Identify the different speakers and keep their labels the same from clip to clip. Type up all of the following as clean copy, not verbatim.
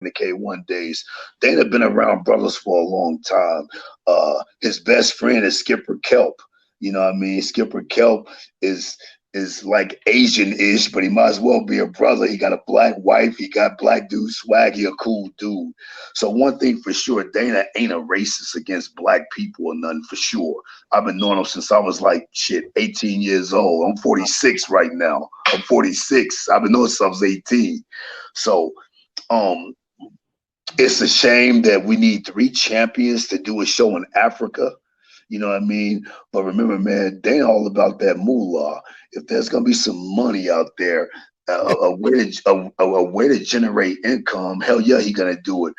Speaker 1: the K1 days. Dana been around brothers for a long time. His best friend is Skipper Kelp. You know what I mean? Skipper Kelp is like Asian-ish, but he might as well be a brother. He got a black wife. He got black dude swag. He a cool dude. So one thing for sure, Dana ain't a racist against black people or nothing for sure. I've been knowing him since I was like 18 years old. I'm 46 right now. I'm 46. I've been knowing since I was 18. So um it's a shame that we need three champions to do a show in Africa. You know what I mean? But remember, man, they ain't all about that moolah. If there's gonna be some money out there, a way to generate income, hell yeah, he gonna do it.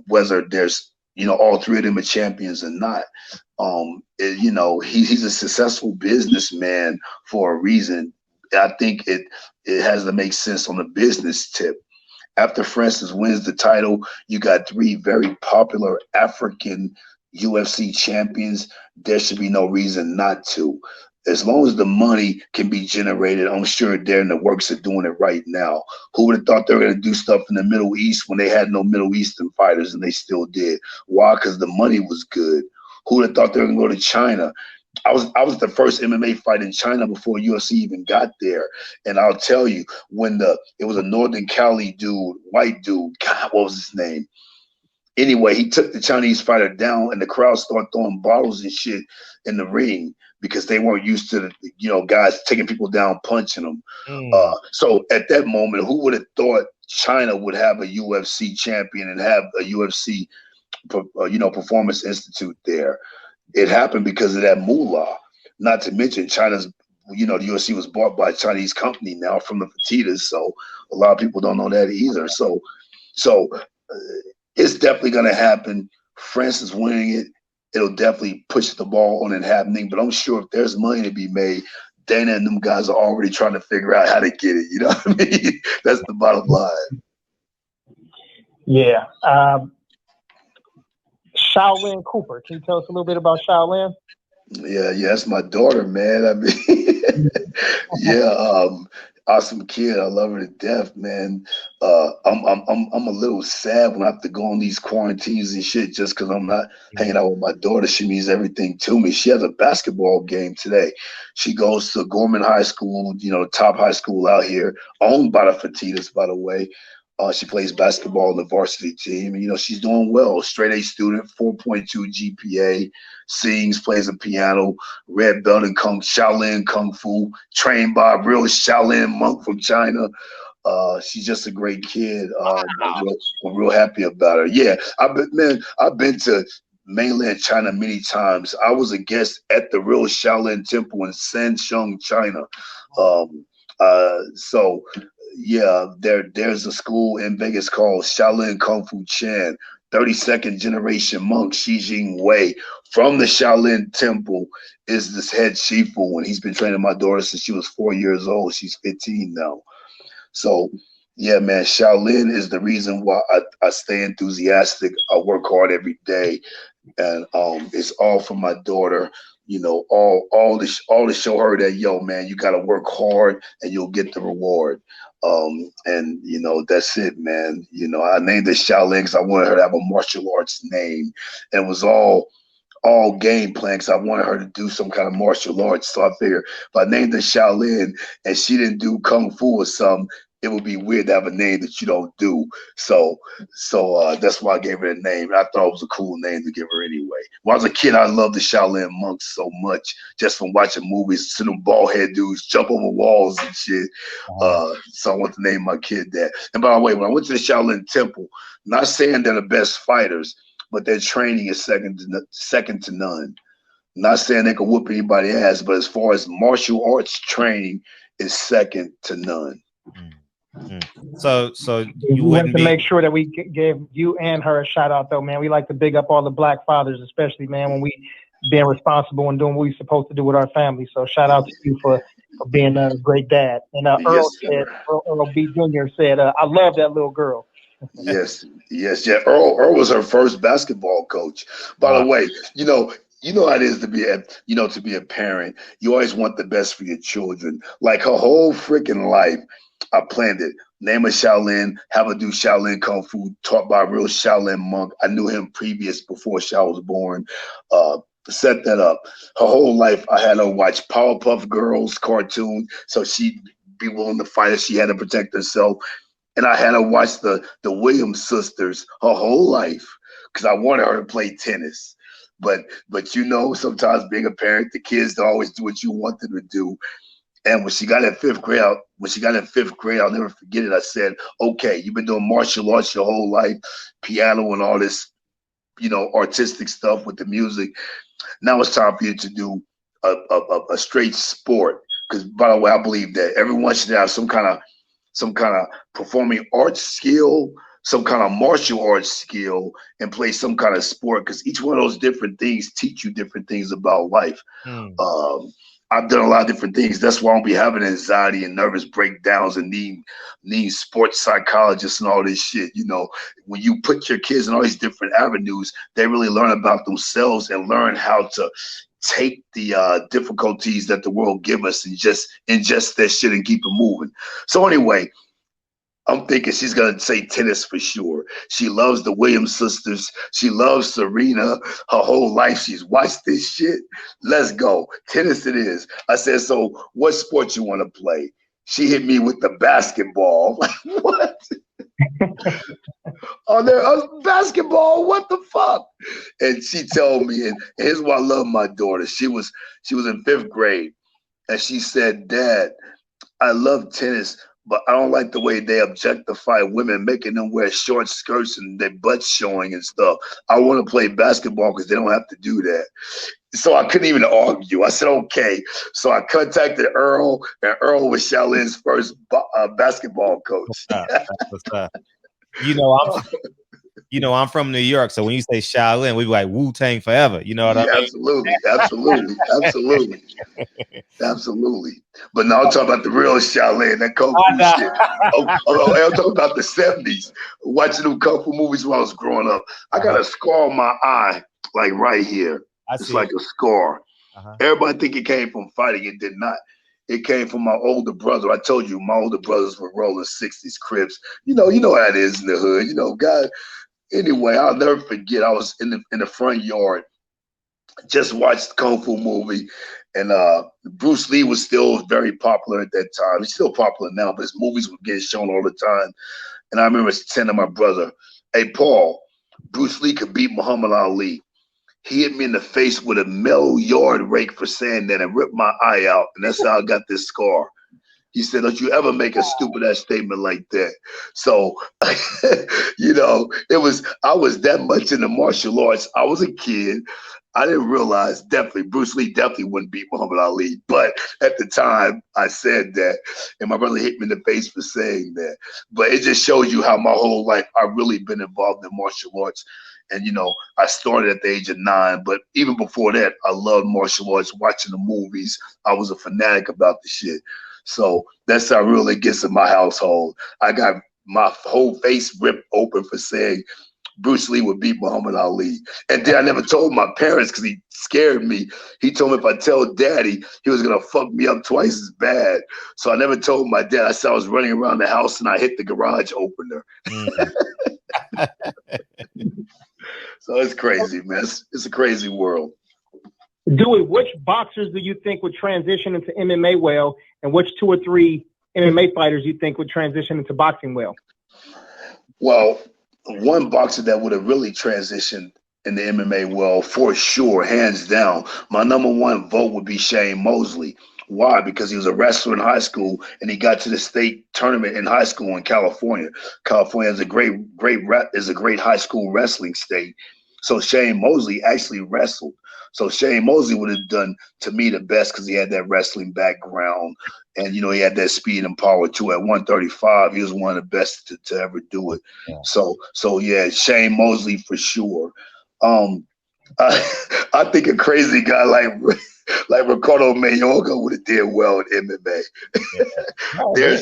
Speaker 1: Whether there's all three of them are champions or not. He's a successful businessman for a reason. I think it has to make sense on the business tip. After Francis wins the title, you got three very popular African UFC champions. There should be no reason not to. As long as the money can be generated, I'm sure they're in the works of doing it right now. Who would have thought they were going to do stuff in the Middle East when they had no Middle Eastern fighters, and they still did? Why? Because the money was good. Who would have thought they were going to go to China? I was the first MMA fight in China before UFC even got there. And I'll tell you, it was a Northern Cali dude, white dude, God, what was his name? Anyway, he took the Chinese fighter down, and the crowd started throwing bottles and shit in the ring because they weren't used to guys taking people down, punching them. So at that moment, who would have thought China would have a UFC champion and have a UFC, Performance Institute there? It happened because of that moolah. Not to mention China's, the UFC was bought by a Chinese company now from the Fertitas, so a lot of people don't know that either. So it's definitely going to happen. Francis winning it, it'll definitely push the ball on it happening. But I'm sure if there's money to be made, Dana and them guys are already trying to figure out how to get it. You know what I mean? That's the bottom line.
Speaker 2: Yeah. Shaolin Cooper. Can you tell us a little bit about Shaolin?
Speaker 1: Yeah, that's my daughter, man. I mean, yeah, awesome kid. I love her to death, man. I'm a little sad when I have to go on these quarantines and shit just because I'm not hanging out with my daughter. She means everything to me. She has a basketball game today. She goes to Gorman High School, top high school out here, owned by the Fertitas, by the way. She plays basketball on the varsity team, and she's doing well. Straight A student, 4.2 GPA, sings, plays the piano, red belt in Shaolin Kung Fu, trained by a real Shaolin monk from China. She's just a great kid. I'm real happy about her. Yeah, I've been to mainland China many times. I was a guest at the real Shaolin Temple in Sansheng, China. So yeah, there's a school in Vegas called Shaolin Kung Fu Chan. 32nd generation monk Xi Jing Wei from the Shaolin Temple is this head Shifu, and he's been training my daughter since she was 4 years old. She's 15 now. So yeah, man, Shaolin is the reason why I stay enthusiastic. I work hard every day, and it's all for my daughter. All to show her that, yo, man, you got to work hard and you'll get the reward. And that's it, man. I named it Shaolin because I wanted her to have a martial arts name, and it was all game plan because I wanted her to do some kind of martial arts. So I figured if I named her Shaolin and she didn't do kung fu or something, it would be weird to have a name that you don't do. So that's why I gave her a name. I thought it was a cool name to give her anyway. When I was a kid, I loved the Shaolin monks so much just from watching movies, seeing them bald head dudes jump over walls and shit. So I want to name my kid that. And by the way, when I went to the Shaolin Temple, not saying they're the best fighters, but their training is second to none. Not saying they can whoop anybody's ass, but as far as martial arts training, is second to none.
Speaker 3: So
Speaker 2: you wanted to make sure that we gave you and her a shout out, though, man. We like to big up all the black fathers, especially, man, when we being responsible and doing what we're supposed to do with our family. So shout out to you for being a great dad. And Earl B. Jr. said, I love that little girl.
Speaker 1: Yes. Earl was her first basketball coach. By the way, you know how it is to be a parent. You always want the best for your children. Like her whole freaking life, I planned it. Name of Shaolin, have her do Shaolin Kung Fu, taught by a real Shaolin monk. I knew him previous before Shao was born. Uh, Set that up. Her whole life, I had her watch Powerpuff Girls cartoon, so she'd be willing to fight if she had to protect herself. And I had her watch the Williams sisters her whole life because I wanted her to play tennis. But you know, sometimes being a parent, the kids don't always do what you want them to do. And when she got in fifth grade, I'll never forget it. I said, "Okay, you've been doing martial arts your whole life, piano and all this, artistic stuff with the music. Now it's time for you to do a straight sport." Because by the way, I believe that everyone should have some kind of performing arts skill, some kind of martial arts skill, and play some kind of sport. Because each one of those different things teach you different things about life.
Speaker 3: Mm.
Speaker 1: I've done a lot of different things. That's why I don't be having anxiety and nervous breakdowns and need sports psychologists and all this shit. When you put your kids in all these different avenues, they really learn about themselves and learn how to take the difficulties that the world give us and just ingest that shit and keep it moving. So anyway, I'm thinking she's gonna say tennis for sure. She loves the Williams sisters. She loves Serena. Her whole life she's watched this shit. Let's go. Tennis it is. I said, so what sport you want to play? She hit me with the basketball. Like, what? Basketball? What the fuck? And she told me, and here's why I love my daughter. She was in fifth grade, and she said, "Dad, I love tennis, but I don't like the way they objectify women, making them wear short skirts and their butts showing and stuff. I want to play basketball because they don't have to do that." So I couldn't even argue. I said, okay. So I contacted Earl, and Earl was Shaolin's first basketball coach.
Speaker 3: That's what's up. I'm from New York, so when you say Shaolin, we be like Wu-Tang forever. You know what I mean?
Speaker 1: Absolutely. But now I'm talking about the real Shaolin, that Kung Fu shit. I'm talking about the 70s, watching them Kung Fu movies when I was growing up. I got a scar on my eye, like right here. It's like a scar. Everybody think it came from fighting. It did not. It came from my older brother. I told you, my older brothers were rolling 60s Crips. You know how it is in the hood. God. Anyway, I'll never forget. I was in the front yard, just watched the Kung Fu movie, and Bruce Lee was still very popular at that time. He's still popular now, but his movies were getting shown all the time. And I remember telling my brother, "Hey, Paul, Bruce Lee could beat Muhammad Ali." He hit me in the face with a mill yard rake for saying that and ripped my eye out. And that's how I got this scar. He said, "Don't you ever make a stupid ass statement like that." So, I was that much into martial arts. I was a kid. I didn't realize Bruce Lee definitely wouldn't beat Muhammad Ali. But at the time I said that, and my brother hit me in the face for saying that. But it just shows you how my whole life I've really been involved in martial arts. And, I started at the age of 9, but even before that, I loved martial arts, watching the movies. I was a fanatic about the shit. So that's how real it gets in my household. I got my whole face ripped open for saying Bruce Lee would beat Muhammad Ali. And then I never told my parents because he scared me. He told me if I tell Daddy, he was going to fuck me up twice as bad. So I never told my dad. I said I was running around the house and I hit the garage opener. So it's crazy, man. It's a crazy world.
Speaker 2: Dewey, which boxers do you think would transition into MMA well, and which 2 or 3 MMA fighters you think would transition into boxing well?
Speaker 1: Well, one boxer that would have really transitioned in the MMA well, for sure, hands down, my number 1 vote would be Shane Mosley. Why? Because he was a wrestler in high school and he got to the state tournament in high school in California. California is a great high school wrestling state. So Shane Mosley actually wrestled. So Shane Mosley would have done, to me, the best because he had that wrestling background and, he had that speed and power too. At 135, he was one of the best to ever do it. Yeah. So yeah, Shane Mosley for sure. I think a crazy guy like Ricardo Mayorga would have did well in MMA. Yeah.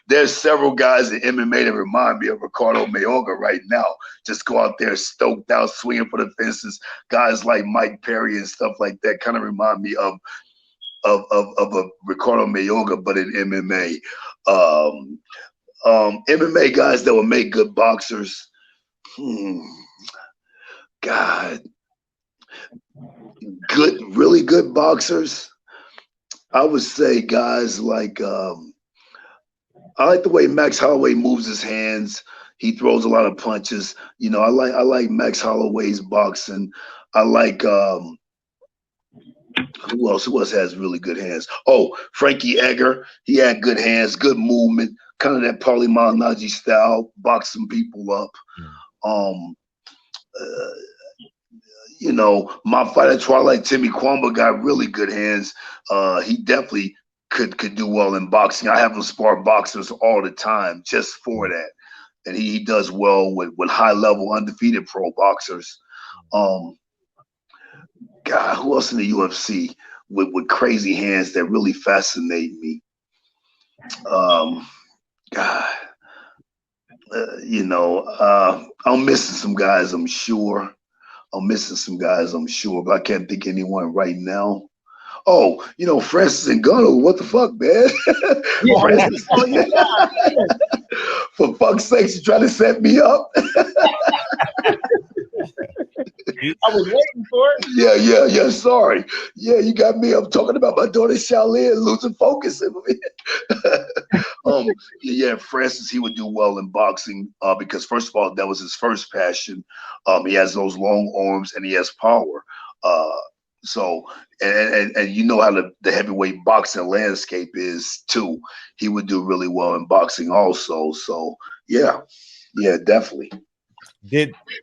Speaker 1: There's several guys in MMA that remind me of Ricardo Mayorga right now. Just go out there stoked out, swinging for the fences. Guys like Mike Perry and stuff like that kind of remind me of of a Ricardo Mayorga, but in MMA. MMA guys that would make good boxers. Hmm, God, really good boxers. I would say guys like I like the way Max Holloway moves his hands. He throws a lot of punches. I like Max Holloway's boxing. I like who else has really good hands? Oh, Frankie Edgar. He had good hands, good movement, kind of that Paulie Malignaggi style, boxing people up. Um, uh, my fighter Twilight Timmy Kwamba got really good hands. He definitely could do well in boxing. I have him spar boxers all the time just for that, and he does well with high level undefeated pro boxers. Um, God, who else in the UFC with crazy hands that really fascinate me? Um, God, I'm missing some guys. I'm sure, but I can't think of anyone right now. Oh, Francis Ngannou. What the fuck, man?
Speaker 2: Yeah,
Speaker 1: Francis.
Speaker 2: oh, yeah.
Speaker 1: For fuck's sake, you trying to set me up?
Speaker 2: I was waiting for it.
Speaker 1: Yeah. Sorry. Yeah, you got me. I'm talking about my daughter Shaolin losing focus. Yeah, Francis, he would do well in boxing because first of all, that was his first passion. He has those long arms and he has power. Uh, so and you know how the heavyweight boxing landscape is too. He would do really well in boxing also. So yeah, definitely.
Speaker 3: Did